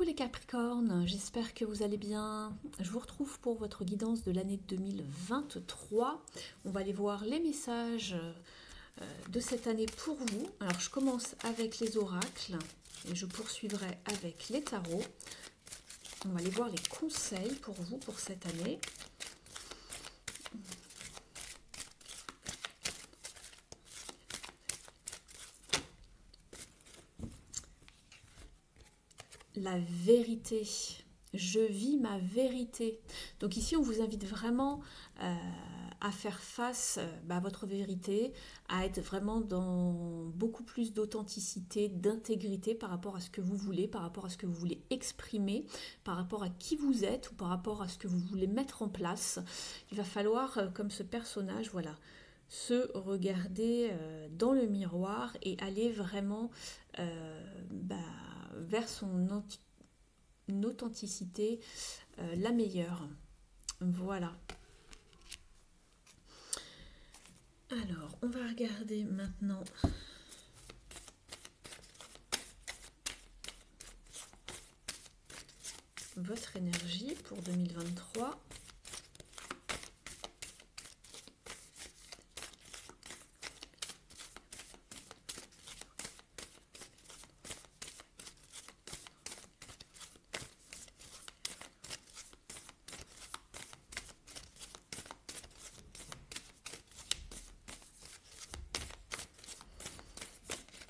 Coucou les Capricornes, j'espère que vous allez bien. Je vous retrouve pour votre guidance de l'année 2023. On va aller voir les messages de cette année pour vous. Alors je commence avec les oracles et je poursuivrai avec les tarots. On va aller voir les conseils pour vous pour cette année. La vérité. Je vis ma vérité. Donc ici, on vous invite vraiment à faire face à votre vérité, à être vraiment dans beaucoup plus d'authenticité, d'intégrité par rapport à ce que vous voulez, par rapport à ce que vous voulez exprimer, par rapport à qui vous êtes ou par rapport à ce que vous voulez mettre en place. Il va falloir, comme ce personnage, voilà, se regarder dans le miroir et aller vraiment vers son authenticité la meilleure. Voilà. Alors, on va regarder maintenant votre énergie pour 2023.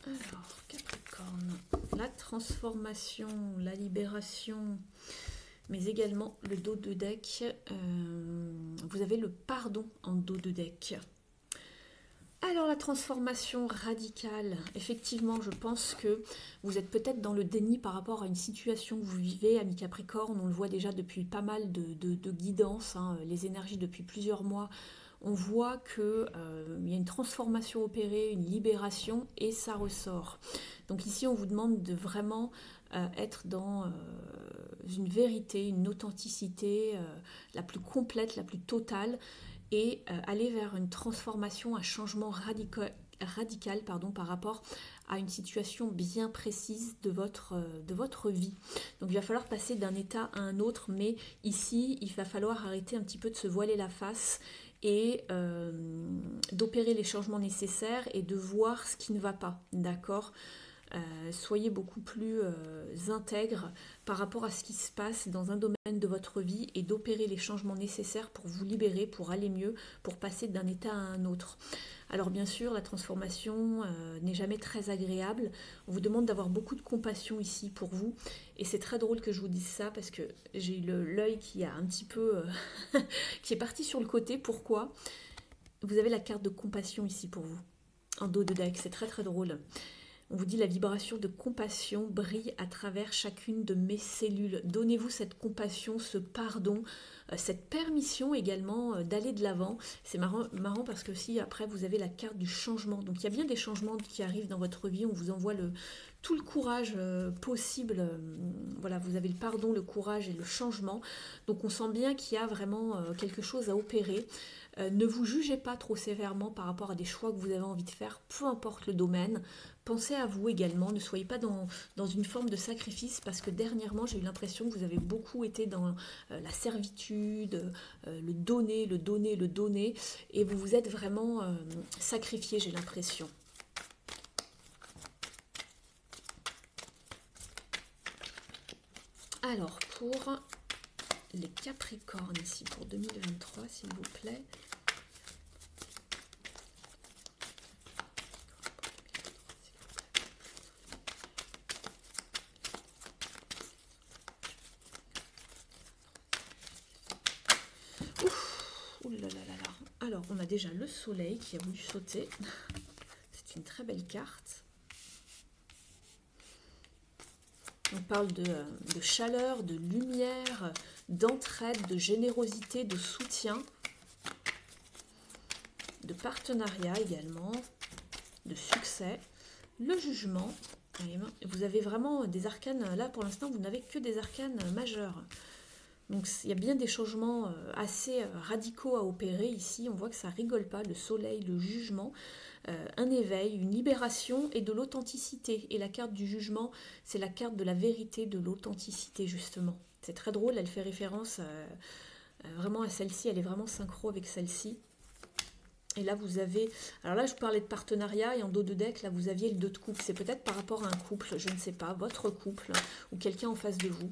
Alors, Capricorne, la transformation, la libération, mais également le dos de deck. Vous avez le pardon en dos de deck. Alors, la transformation radicale, effectivement, je pense que vous êtes peut-être dans le déni par rapport à une situation que vous vivez, amis Capricorne. On le voit déjà depuis pas mal de guidances, hein, les énergies depuis plusieurs mois. On voit qu'il y a une transformation opérée, une libération, et ça ressort. Donc ici, on vous demande de vraiment être dans une vérité, une authenticité la plus complète, la plus totale, et aller vers une transformation, un changement radical par rapport à une situation bien précise de votre vie. Donc il va falloir passer d'un état à un autre, mais ici, il va falloir arrêter un petit peu de se voiler la face et d'opérer les changements nécessaires et de voir ce qui ne va pas, d'accord ? Soyez beaucoup plus intègre par rapport à ce qui se passe dans un domaine de votre vie et d'opérer les changements nécessaires pour vous libérer, pour aller mieux, pour passer d'un état à un autre. Alors bien sûr, la transformation n'est jamais très agréable. On vous demande d'avoir beaucoup de compassion ici pour vous. Et c'est très drôle que je vous dise ça parce que j'ai eu l'œil qui a un petit peu... qui est parti sur le côté. Pourquoi ? Vous avez la carte de compassion ici pour vous, en dos de deck. C'est très très drôle. On vous dit la vibration de compassion brille à travers chacune de mes cellules. Donnez-vous cette compassion, ce pardon, cette permission également d'aller de l'avant. C'est marrant parce que si après vous avez la carte du changement. Donc il y a bien des changements qui arrivent dans votre vie. On vous envoie tout le courage possible. Voilà, vous avez le pardon, le courage et le changement. Donc on sent bien qu'il y a vraiment quelque chose à opérer. Ne vous jugez pas trop sévèrement par rapport à des choix que vous avez envie de faire, peu importe le domaine. Pensez à vous également, ne soyez pas dans une forme de sacrifice parce que dernièrement j'ai eu l'impression que vous avez beaucoup été dans la servitude, le donner et vous vous êtes vraiment sacrifié, j'ai l'impression. Alors pour les Capricornes ici pour 2023 s'il vous plaît. Alors, on a déjà le soleil qui a voulu sauter. C'est une très belle carte. On parle de chaleur, de lumière, d'entraide, de générosité, de soutien, de partenariat également, de succès, le jugement. Vous avez vraiment des arcanes, là pour l'instant vous n'avez que des arcanes majeurs. Donc il y a bien des changements assez radicaux à opérer ici. On voit que ça rigole pas, le soleil, le jugement, un éveil, une libération et de l'authenticité. Et la carte du jugement, c'est la carte de la vérité, de l'authenticité justement. C'est très drôle, elle fait référence vraiment à celle-ci, elle est vraiment synchro avec celle-ci. Et là, vous avez... Alors là, je parlais de partenariat et en dos de deck, là, vous aviez le 2 de coupe. C'est peut-être par rapport à un couple, je ne sais pas, votre couple ou quelqu'un en face de vous.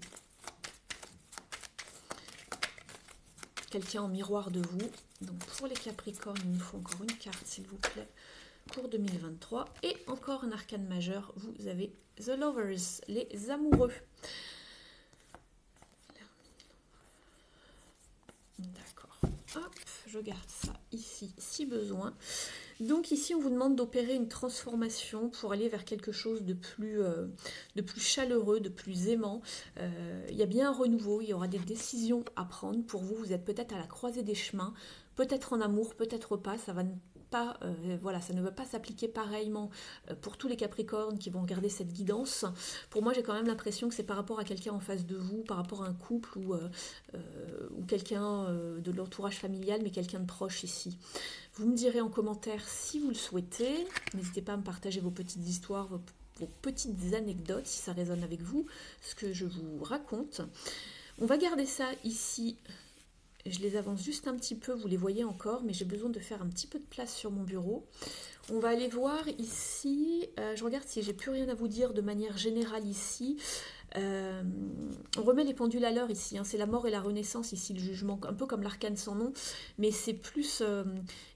Quelqu'un en miroir de vous. Donc, pour les Capricornes, il nous faut encore une carte, s'il vous plaît, pour 2023. Et encore un arcane majeur, vous avez The Lovers, les amoureux. D'accord. Hop, je garde ça ici si besoin. Donc ici on vous demande d'opérer une transformation pour aller vers quelque chose de plus chaleureux, de plus aimant. Il y a bien un renouveau, il y aura des décisions à prendre pour vous. Vous êtes peut-être à la croisée des chemins, peut-être en amour, peut-être pas. Ça va pas, voilà, ça ne va pas s'appliquer pareillement pour tous les Capricornes qui vont regarder cette guidance. Pour moi, j'ai quand même l'impression que c'est par rapport à quelqu'un en face de vous, par rapport à un couple ou quelqu'un de l'entourage familial, mais quelqu'un de proche ici. Vous me direz en commentaire si vous le souhaitez. N'hésitez pas à me partager vos petites histoires, vos petites anecdotes, si ça résonne avec vous, ce que je vous raconte. On va garder ça ici. Je les avance juste un petit peu, vous les voyez encore, mais j'ai besoin de faire un petit peu de place sur mon bureau. On va aller voir ici, je regarde si j'ai plus rien à vous dire de manière générale ici. On remet les pendules à l'heure ici, hein. C'est la mort et la renaissance ici, le jugement, un peu comme l'arcane sans nom, mais c'est plus,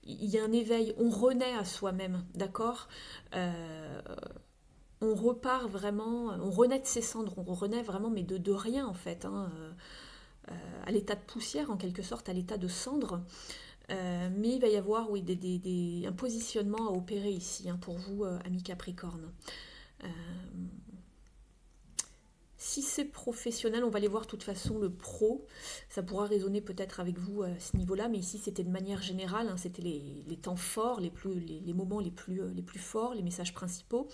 il y a un éveil, on renaît à soi-même, d'accord. On repart vraiment, on renaît de ses cendres, on renaît vraiment, mais de rien en fait, hein. À l'état de poussière en quelque sorte, à l'état de cendre. Mais il va y avoir oui, un positionnement à opérer ici hein, pour vous, amis Capricorne. Si c'est professionnel, on va aller voir de toute façon le pro. Ça pourra résonner peut-être avec vous à ce niveau-là, mais ici c'était de manière générale, hein, c'était les temps forts, les moments les plus forts, les messages principaux.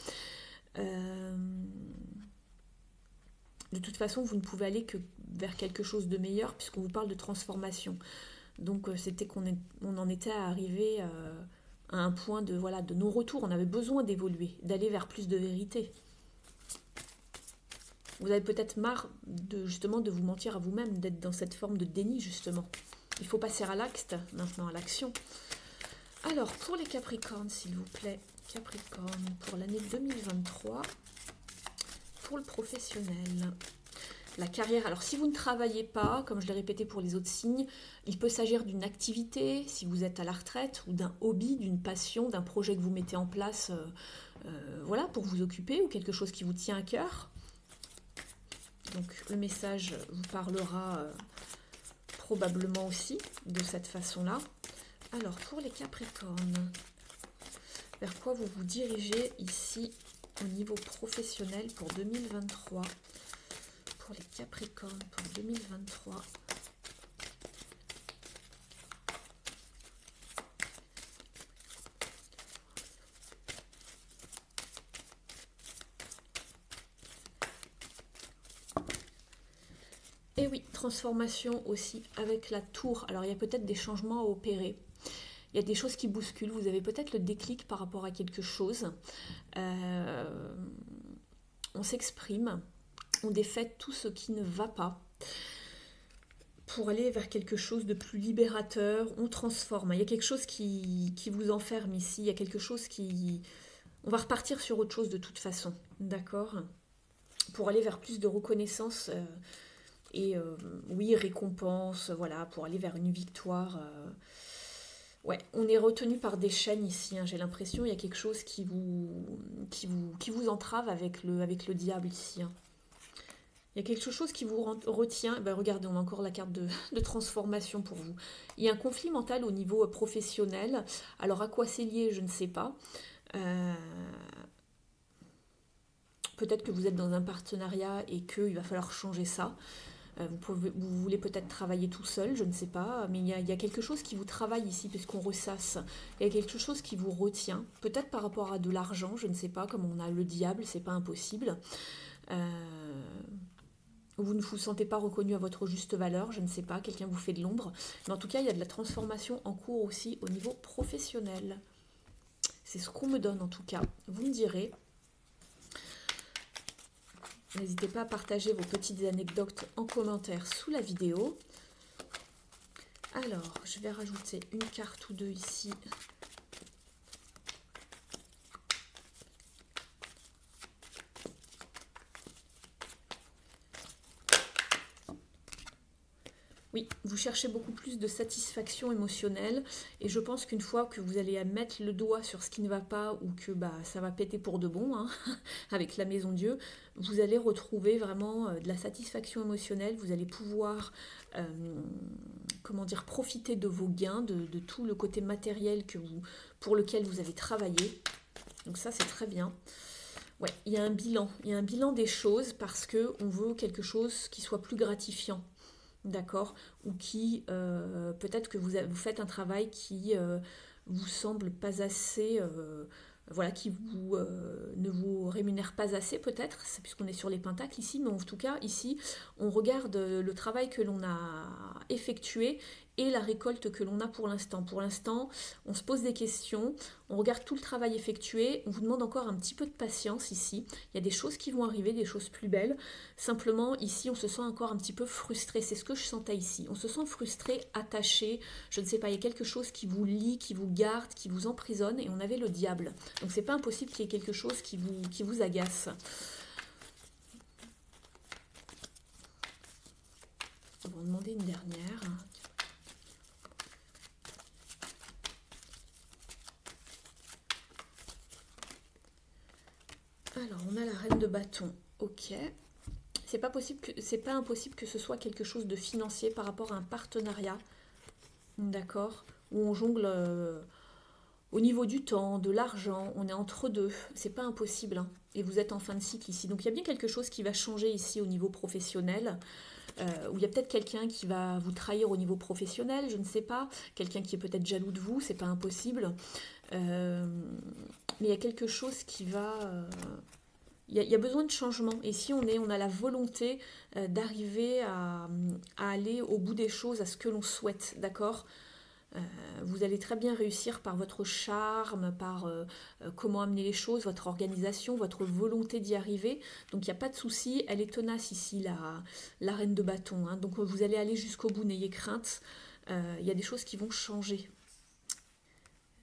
De toute façon, vous ne pouvez aller que vers quelque chose de meilleur puisqu'on vous parle de transformation. Donc c'était qu'on en était à arriver à un point de non-retour. On avait besoin d'évoluer, d'aller vers plus de vérité. Vous avez peut-être marre justement de vous mentir à vous-même, d'être dans cette forme de déni justement. Il faut passer à l'acte, maintenant à l'action. Alors pour les Capricornes, s'il vous plaît, Capricorne pour l'année 2023. Pour le professionnel, la carrière. Alors si vous ne travaillez pas, comme je l'ai répété pour les autres signes, il peut s'agir d'une activité, si vous êtes à la retraite, ou d'un hobby, d'une passion, d'un projet que vous mettez en place voilà, pour vous occuper, ou quelque chose qui vous tient à cœur. Donc le message vous parlera probablement aussi de cette façon-là. Alors pour les Capricornes, vers quoi vous vous dirigez ici au niveau professionnel pour 2023, pour les Capricornes pour 2023. Et oui, transformation aussi avec la tour. Alors il y a peut-être des changements à opérer. Il y a des choses qui bousculent, vous avez peut-être le déclic par rapport à quelque chose. On s'exprime, on défait tout ce qui ne va pas pour aller vers quelque chose de plus libérateur, on transforme. Il y a quelque chose qui vous enferme ici, il y a quelque chose qui... On va repartir sur autre chose de toute façon, d'accord? Pour aller vers plus de reconnaissance et oui, récompense, voilà, pour aller vers une victoire... Ouais, on est retenu par des chaînes ici, hein, j'ai l'impression, il y a quelque chose qui vous entrave avec le diable ici. Hein. Il y a quelque chose qui vous retient. Ben, regardez, on a encore la carte de transformation pour vous. Il y a un conflit mental au niveau professionnel. Alors, à quoi c'est lié, je ne sais pas. Peut-être que vous êtes dans un partenariat et qu'il va falloir changer ça. Vous voulez peut-être travailler tout seul, je ne sais pas, mais il y a quelque chose qui vous travaille ici, puisqu'on ressasse. Il y a quelque chose qui vous retient, peut-être par rapport à de l'argent, je ne sais pas, comme on a le diable, c'est pas impossible. vous ne vous sentez pas reconnu à votre juste valeur, je ne sais pas, quelqu'un vous fait de l'ombre. Mais en tout cas, il y a de la transformation en cours aussi au niveau professionnel. C'est ce qu'on me donne en tout cas. Vous me direz. N'hésitez pas à partager vos petites anecdotes en commentaire sous la vidéo. Alors, je vais rajouter une carte ou deux ici. Oui, vous cherchez beaucoup plus de satisfaction émotionnelle et je pense qu'une fois que vous allez mettre le doigt sur ce qui ne va pas ou que ça va péter pour de bon, hein, avec la Maison Dieu, vous allez retrouver vraiment de la satisfaction émotionnelle, vous allez pouvoir comment dire, profiter de vos gains, de tout le côté matériel pour lequel vous avez travaillé. Donc ça c'est très bien. Ouais, il y a un bilan des choses parce qu'on veut quelque chose qui soit plus gratifiant. D'accord, ou qui peut-être que vous faites un travail qui vous semble pas assez, voilà, qui ne vous rémunère pas assez peut-être, puisqu'on est sur les pentacles ici, mais en tout cas ici on regarde le travail que l'on a effectué et la récolte que l'on a pour l'instant. Pour l'instant, on se pose des questions, on regarde tout le travail effectué, on vous demande encore un petit peu de patience ici. Il y a des choses qui vont arriver, des choses plus belles. Simplement, ici, on se sent encore un petit peu frustré. C'est ce que je sentais ici. On se sent frustré, attaché, je ne sais pas, il y a quelque chose qui vous lie, qui vous garde, qui vous emprisonne, et on avait le diable. Donc, c'est pas impossible qu'il y ait quelque chose qui vous agace. On va en demander une dernière. Alors, on a la reine de bâton. Ok. C'est pas impossible que ce soit quelque chose de financier par rapport à un partenariat. D'accord. Où on jongle au niveau du temps, de l'argent. On est entre deux. C'est pas impossible. Hein. Et vous êtes en fin de cycle ici. Donc, il y a bien quelque chose qui va changer ici au niveau professionnel. Où il y a peut-être quelqu'un qui va vous trahir au niveau professionnel, je ne sais pas. Quelqu'un qui est peut-être jaloux de vous, c'est pas impossible. Mais il y a quelque chose qui va... Il y a besoin de changement. Et si on a la volonté d'arriver à aller au bout des choses, à ce que l'on souhaite, d'accord ? Vous allez très bien réussir par votre charme, par comment amener les choses, votre organisation, votre volonté d'y arriver. Donc il n'y a pas de souci, elle est tenace ici, la reine de bâton. Hein. Donc vous allez aller jusqu'au bout, n'ayez crainte. Il y a des choses qui vont changer.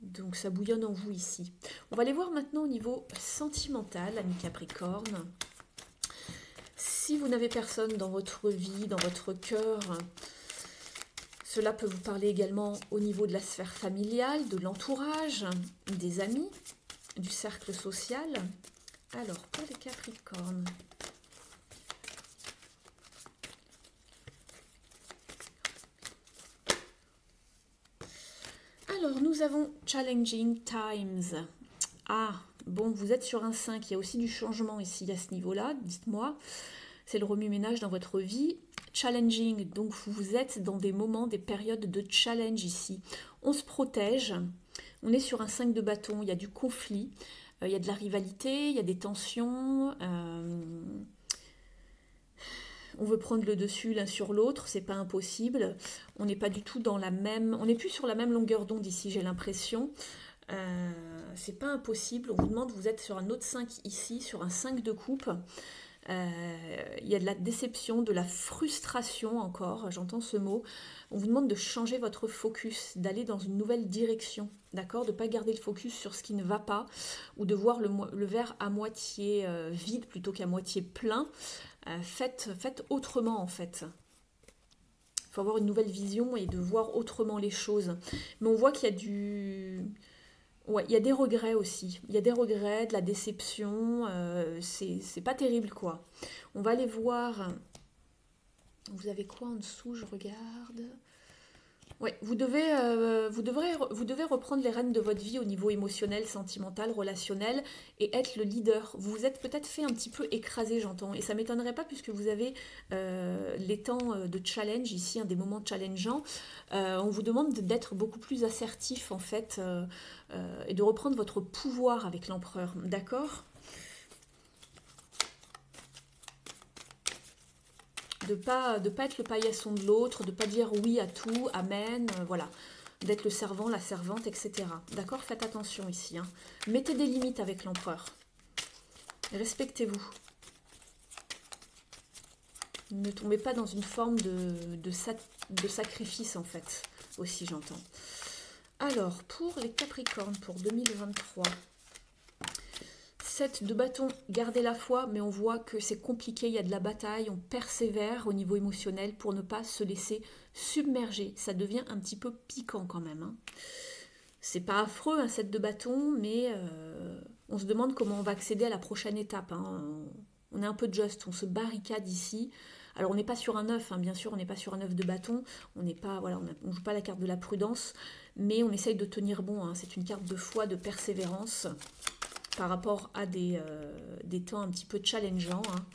Donc ça bouillonne en vous ici. On va aller voir maintenant au niveau sentimental, ami Capricorne. Si vous n'avez personne dans votre vie, dans votre cœur, cela peut vous parler également au niveau de la sphère familiale, de l'entourage, des amis, du cercle social. Alors, pour les Capricornes... Alors, nous avons Challenging Times. Ah, bon, vous êtes sur un 5. Il y a aussi du changement ici à ce niveau-là, dites-moi. C'est le remue-ménage dans votre vie. Challenging, donc vous êtes dans des moments, des périodes de challenge ici. On se protège. On est sur un 5 de bâton. Il y a du conflit. Il y a de la rivalité. Il y a des tensions. On veut prendre le dessus l'un sur l'autre, c'est pas impossible. On n'est pas du tout dans la même... On n'est plus sur la même longueur d'onde ici, j'ai l'impression. C'est pas impossible. On vous demande, vous êtes sur un autre 5 ici, sur un 5 de coupe. Il y a de la déception, de la frustration encore, j'entends ce mot. On vous demande de changer votre focus, d'aller dans une nouvelle direction, d'accord ? De ne pas garder le focus sur ce qui ne va pas, ou de voir le verre à moitié vide plutôt qu'à moitié plein. Faites autrement en fait. Il faut avoir une nouvelle vision et de voir autrement les choses. Mais on voit qu'il y a ouais, il y a des regrets aussi. Il y a des regrets, de la déception. C'est pas terrible quoi. On va aller voir. Vous avez quoi en dessous? Je regarde. Ouais, vous devez reprendre les rênes de votre vie au niveau émotionnel, sentimental, relationnel et être le leader. Vous vous êtes peut-être fait un petit peu écraser, j'entends. Et ça ne m'étonnerait pas puisque vous avez les temps de challenge ici, des moments challengeants. On vous demande d'être beaucoup plus assertif en fait et de reprendre votre pouvoir avec l'empereur. D'accord ? De pas être le paillasson de l'autre, de pas dire oui à tout, amen, voilà. D'être le servant, la servante, etc. D'accord? Faites attention ici. Hein. Mettez des limites avec l'empereur. Respectez-vous. Ne tombez pas dans une forme de sacrifice, en fait, aussi, j'entends. Alors, pour les Capricornes, pour 2023, 7 de bâton, gardez la foi, mais on voit que c'est compliqué, il y a de la bataille, on persévère au niveau émotionnel pour ne pas se laisser submerger. Ça devient un petit peu piquant quand même. Hein. C'est pas affreux, un 7 de bâton, mais on se demande comment on va accéder à la prochaine étape. Hein. On est un peu juste, on se barricade ici. Alors on n'est pas sur un 9, hein, bien sûr, on n'est pas sur un 9 de bâton, on n'est pas, voilà, on joue pas la carte de la prudence, mais on essaye de tenir bon. Hein. C'est une carte de foi, de persévérance par rapport à des temps un petit peu challengeants. Hein.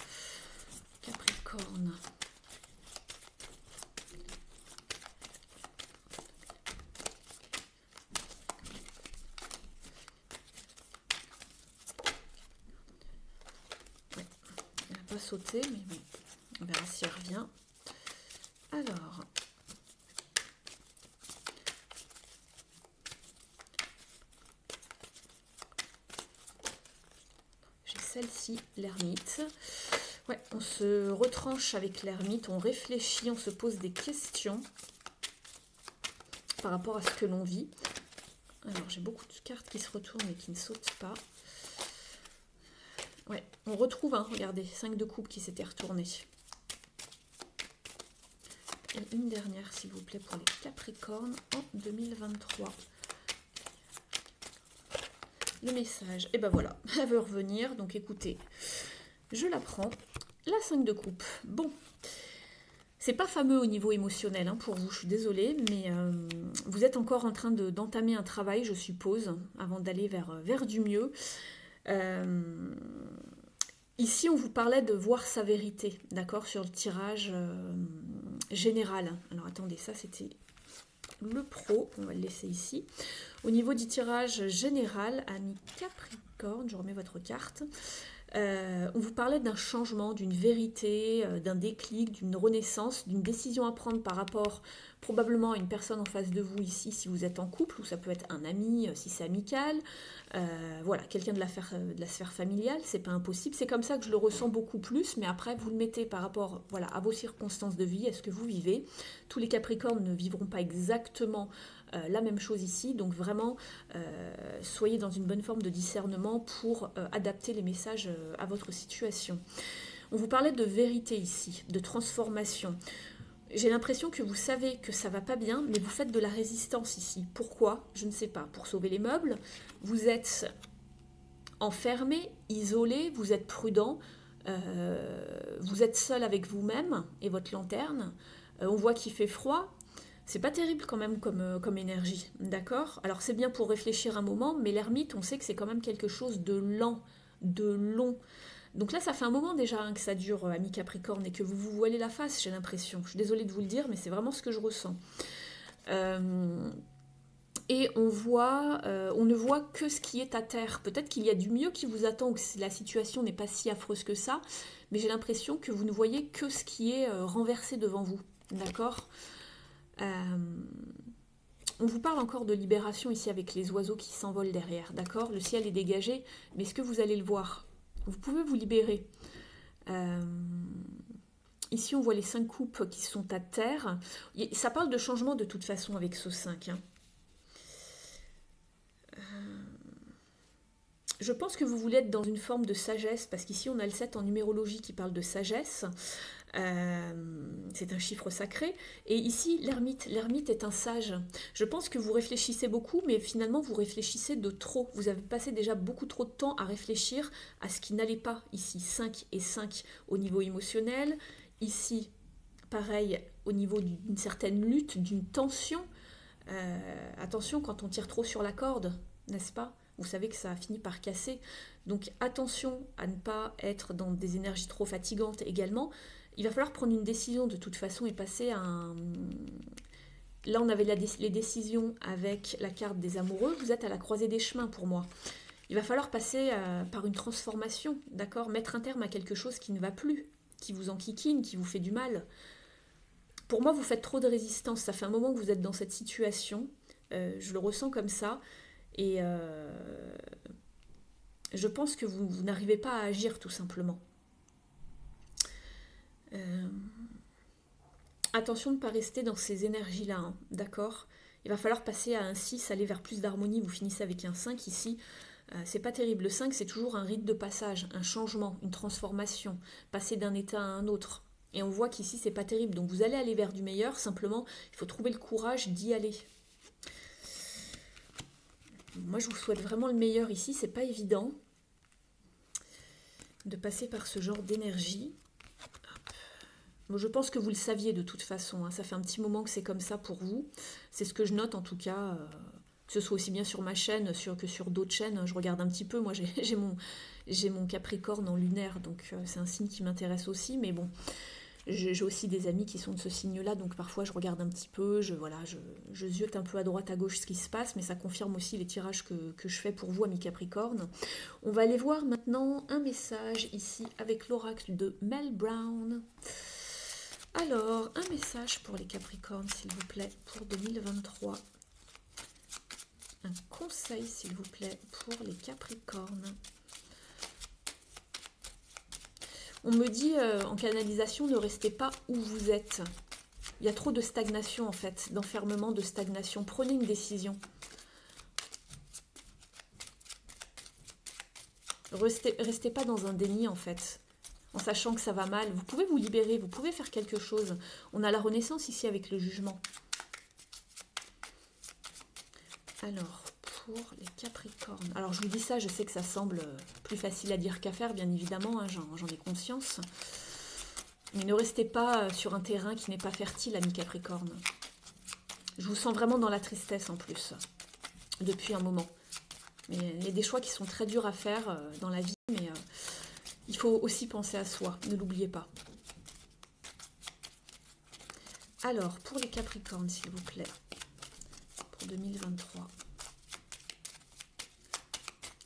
Capricorne. Ouais, elle n'a pas sauté, mais bon, on verra si elle revient. Alors... celle-ci, l'ermite. Ouais, on se retranche avec l'ermite, on réfléchit, on se pose des questions par rapport à ce que l'on vit. Alors, j'ai beaucoup de cartes qui se retournent et qui ne sautent pas. Ouais, on retrouve, hein, regardez, 5 de coupe qui s'était retourné. Et une dernière, s'il vous plaît, pour les Capricornes en 2023. Le message, et ben voilà, elle veut revenir, donc écoutez, je la prends, la 5 de coupe. Bon, c'est pas fameux au niveau émotionnel hein, pour vous, je suis désolée, mais vous êtes encore en train d'entamer un travail, je suppose, avant d'aller vers du mieux. Ici, on vous parlait de voir sa vérité, d'accord, sur le tirage général. Alors attendez, ça c'était... le pro, on va le laisser ici. Au niveau du tirage général, ami Capricorne, je remets votre carte, on vous parlait d'un changement, d'une vérité, d'un déclic, d'une renaissance, d'une décision à prendre par rapport probablement à une personne en face de vous ici, si vous êtes en couple, ou ça peut être un ami, si c'est amical, voilà, quelqu'un de la sphère familiale, c'est pas impossible, c'est comme ça que je le ressens beaucoup plus, mais après vous le mettez par rapport voilà, à vos circonstances de vie, à ce que vous vivez. Tous les Capricornes ne vivront pas exactement la même chose ici, donc vraiment soyez dans une bonne forme de discernement pour adapter les messages à votre situation. On vous parlait de vérité ici, de transformation. J'ai l'impression que vous savez que ça va pas bien, mais vous faites de la résistance ici. Pourquoi? Je ne sais pas. Pour sauver les meubles, vous êtes enfermé, isolé, vous êtes prudent, vous êtes seul avec vous-même et votre lanterne. On voit qu'il fait froid. C'est pas terrible quand même comme énergie, d'accord? Alors c'est bien pour réfléchir un moment, mais l'ermite, on sait que c'est quand même quelque chose de lent, de long. Donc là, ça fait un moment déjà hein, que ça dure, ami Capricorne, et que vous vous voilez la face, j'ai l'impression. Je suis désolée de vous le dire, mais c'est vraiment ce que je ressens. Et on ne voit que ce qui est à terre. Peut-être qu'il y a du mieux qui vous attend, ou que la situation n'est pas si affreuse que ça, mais j'ai l'impression que vous ne voyez que ce qui est renversé devant vous, d'accord? On vous parle encore de libération ici avec les oiseaux qui s'envolent derrière, d'accord? Le ciel est dégagé, mais est-ce que vous allez le voir? Vous pouvez vous libérer. Ici, on voit les 5 coupes qui sont à terre. Ça parle de changement de toute façon avec ce 5. Hein. Je pense que vous voulez être dans une forme de sagesse, parce qu'ici, on a le 7 en numérologie qui parle de sagesse. C'est un chiffre sacré. Et ici, l'ermite est un sage. Je pense que vous réfléchissez beaucoup, mais finalement, vous réfléchissez de trop. Vous avez passé déjà beaucoup trop de temps à réfléchir à ce qui n'allait pas. Ici, 5 et 5 au niveau émotionnel. Ici, pareil, au niveau d'une certaine lutte, d'une tension. Attention quand on tire trop sur la corde, n'est-ce pas? Vous savez que ça a fini par casser. Donc attention à ne pas être dans des énergies trop fatigantes également. Il va falloir prendre une décision de toute façon et passer à un... Là, on avait les décisions avec la carte des amoureux. Vous êtes à la croisée des chemins pour moi. Il va falloir passer par une transformation, d'accord? Mettre un terme à quelque chose qui ne va plus. qui vous enquiquine, qui vous fait du mal. Pour moi, vous faites trop de résistance. Ça fait un moment que vous êtes dans cette situation. Je le ressens comme ça. Et je pense que vous n'arrivez pas à agir tout simplement. Attention de ne pas rester dans ces énergies-là, hein, d'accord? Il va falloir passer à un 6, aller vers plus d'harmonie. Vous finissez avec un 5 ici. C'est pas terrible. Le 5, c'est toujours un rite de passage, un changement, une transformation, passer d'un état à un autre. Et on voit qu'ici, c'est pas terrible. Donc vous allez aller vers du meilleur, simplement, il faut trouver le courage d'y aller. Moi, je vous souhaite vraiment le meilleur ici. C'est pas évident de passer par ce genre d'énergie. Bon, je pense que vous le saviez de toute façon. Hein. Ça fait un petit moment que c'est comme ça pour vous. C'est ce que je note en tout cas. Que ce soit aussi bien sur ma chaîne que sur d'autres chaînes. Je regarde un petit peu. Moi, j'ai mon Capricorne en lunaire. Donc, c'est un signe qui m'intéresse aussi. Mais bon, j'ai aussi des amis qui sont de ce signe-là. Donc, parfois, je regarde un petit peu. Je ziote un peu à droite, à gauche ce qui se passe. Mais ça confirme aussi les tirages que je fais pour vous, amis Capricorne. On va aller voir maintenant un message ici avec l'oracle de Mel Brown. Alors, un message pour les Capricornes, s'il vous plaît, pour 2023. Un conseil, s'il vous plaît, pour les Capricornes. On me dit, en canalisation, ne restez pas où vous êtes. Il y a trop de stagnation, en fait, d'enfermement, de stagnation. Prenez une décision. Restez pas dans un déni, en fait. En sachant que ça va mal, vous pouvez vous libérer, vous pouvez faire quelque chose. On a la renaissance ici avec le jugement. Alors, pour les Capricornes. Alors, je vous dis ça, je sais que ça semble plus facile à dire qu'à faire, bien évidemment, hein, j'en ai conscience. Mais ne restez pas sur un terrain qui n'est pas fertile, amis Capricorne. Je vous sens vraiment dans la tristesse en plus, depuis un moment. Mais il y a des choix qui sont très durs à faire dans la vie, mais... il faut aussi penser à soi, ne l'oubliez pas. Alors, pour les Capricornes, s'il vous plaît, pour 2023.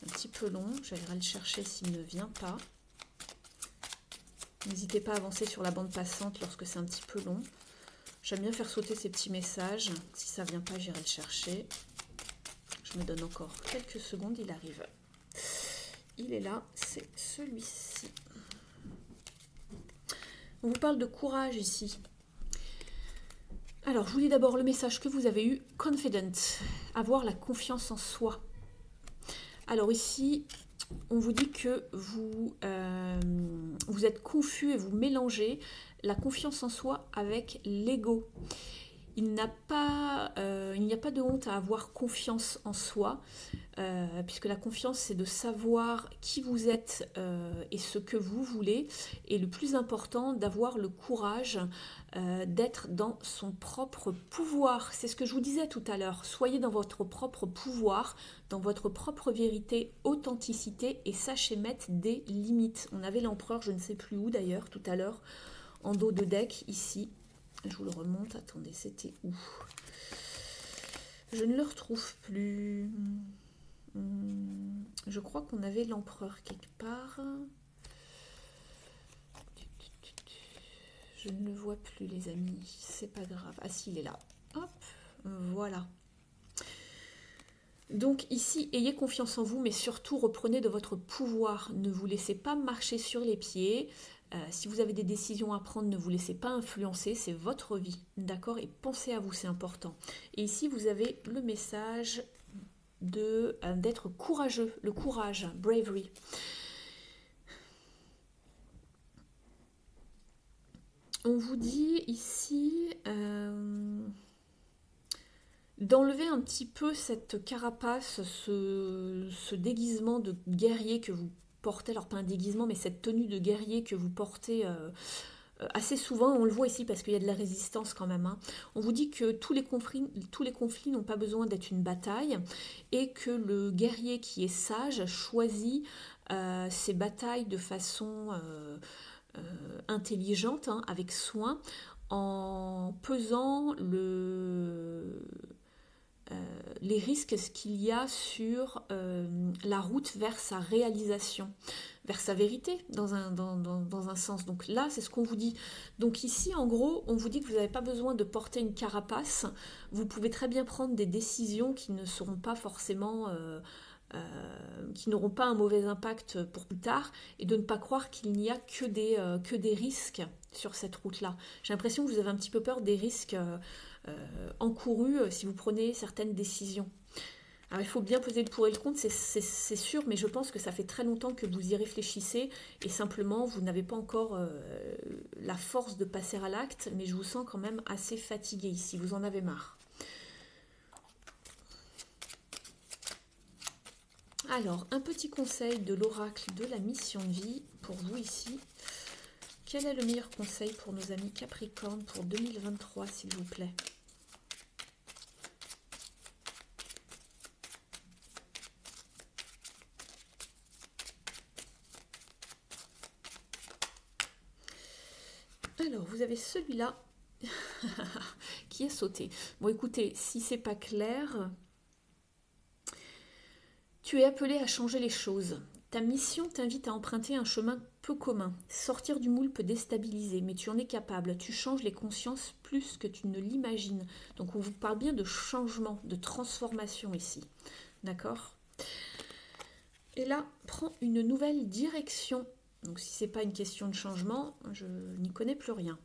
Un petit peu long, j'allais le chercher s'il ne vient pas. N'hésitez pas à avancer sur la bande passante lorsque c'est un petit peu long. J'aime bien faire sauter ces petits messages. Si ça ne vient pas, j'irai le chercher. Je me donne encore quelques secondes, il arrive. Il est là, c'est celui-ci. On vous parle de courage ici. Alors, je vous lis d'abord le message que vous avez eu. Confident, avoir la confiance en soi. Alors ici, on vous dit que vous êtes confus et vous mélangez la confiance en soi avec l'ego. Il n'y a pas de honte à avoir confiance en soi, puisque la confiance, c'est de savoir qui vous êtes et ce que vous voulez. Et le plus important, d'avoir le courage d'être dans son propre pouvoir. C'est ce que je vous disais tout à l'heure. Soyez dans votre propre pouvoir, dans votre propre vérité, authenticité, et sachez mettre des limites. On avait l'empereur, je ne sais plus où d'ailleurs, tout à l'heure, en dos de deck, ici. Je vous le remonte, attendez, c'était où? Je ne le retrouve plus. Je crois qu'on avait l'empereur quelque part. Je ne le vois plus, les amis. C'est pas grave. Ah si, il est là. Hop, voilà. Donc ici, ayez confiance en vous, mais surtout reprenez de votre pouvoir. Ne vous laissez pas marcher sur les pieds. Si vous avez des décisions à prendre, ne vous laissez pas influencer, c'est votre vie, d'accord? Et pensez à vous, c'est important. Et ici, vous avez le message d'être courageux, le courage, bravery. On vous dit ici d'enlever un petit peu cette carapace, ce déguisement de guerrier que vous portez, alors pas un déguisement, mais cette tenue de guerrier que vous portez assez souvent. On le voit ici parce qu'il y a de la résistance quand même. Hein. On vous dit que tous les conflits n'ont pas besoin d'être une bataille et que le guerrier qui est sage choisit ses batailles de façon intelligente, hein, avec soin, en pesant les risques qu'il y a sur la route vers sa réalisation, vers sa vérité dans un sens. Donc là, c'est ce qu'on vous dit. Donc ici, en gros, on vous dit que vous n'avez pas besoin de porter une carapace. Vous pouvez très bien prendre des décisions qui ne seront pas forcément... qui n'auront pas un mauvais impact pour plus tard, et de ne pas croire qu'il n'y a que des risques sur cette route-là. J'ai l'impression que vous avez un petit peu peur des risques encourus si vous prenez certaines décisions. Alors il faut bien peser le pour et le contre, c'est sûr, mais je pense que ça fait très longtemps que vous y réfléchissez, et simplement vous n'avez pas encore la force de passer à l'acte, mais je vous sens quand même assez fatigué ici, vous en avez marre. Alors, un petit conseil de l'oracle de la mission de vie pour vous ici. Quel est le meilleur conseil pour nos amis Capricorne pour 2023, s'il vous plaît? Alors, vous avez celui-là qui est sauté. Bon, écoutez, si c'est pas clair... Tu es appelé à changer les choses. Ta mission t'invite à emprunter un chemin peu commun. Sortir du moule peut déstabiliser, mais tu en es capable. Tu changes les consciences plus que tu ne l'imagines. Donc on vous parle bien de changement, de transformation ici. D'accord? Et là, prends une nouvelle direction. Donc si ce n'est pas une question de changement, je n'y connais plus rien.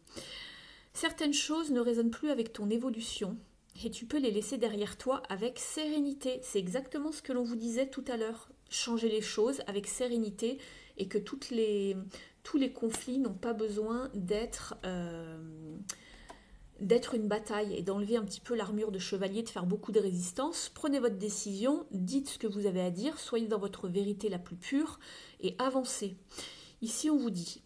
Certaines choses ne résonnent plus avec ton évolution. Et tu peux les laisser derrière toi avec sérénité. C'est exactement ce que l'on vous disait tout à l'heure. Changer les choses avec sérénité et que tous les conflits n'ont pas besoin d'être une bataille et d'enlever un petit peu l'armure de chevalier, de faire beaucoup de résistance. Prenez votre décision, dites ce que vous avez à dire, soyez dans votre vérité la plus pure et avancez. Ici, on vous dit...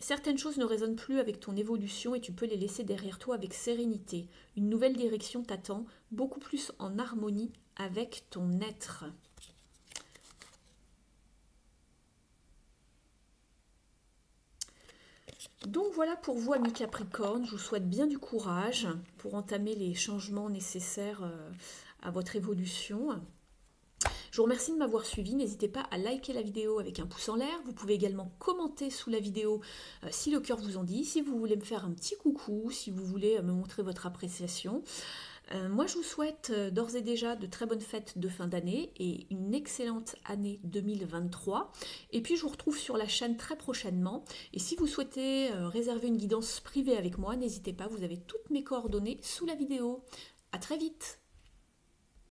Certaines choses ne résonnent plus avec ton évolution et tu peux les laisser derrière toi avec sérénité. Une nouvelle direction t'attend, beaucoup plus en harmonie avec ton être. Donc voilà pour vous, amis Capricorne. Je vous souhaite bien du courage pour entamer les changements nécessaires à votre évolution. Je vous remercie de m'avoir suivi, n'hésitez pas à liker la vidéo avec un pouce en l'air, vous pouvez également commenter sous la vidéo si le cœur vous en dit, si vous voulez me faire un petit coucou, si vous voulez me montrer votre appréciation. Moi je vous souhaite d'ores et déjà de très bonnes fêtes de fin d'année et une excellente année 2023. Et puis je vous retrouve sur la chaîne très prochainement. Et si vous souhaitez réserver une guidance privée avec moi, n'hésitez pas, vous avez toutes mes coordonnées sous la vidéo. À très vite!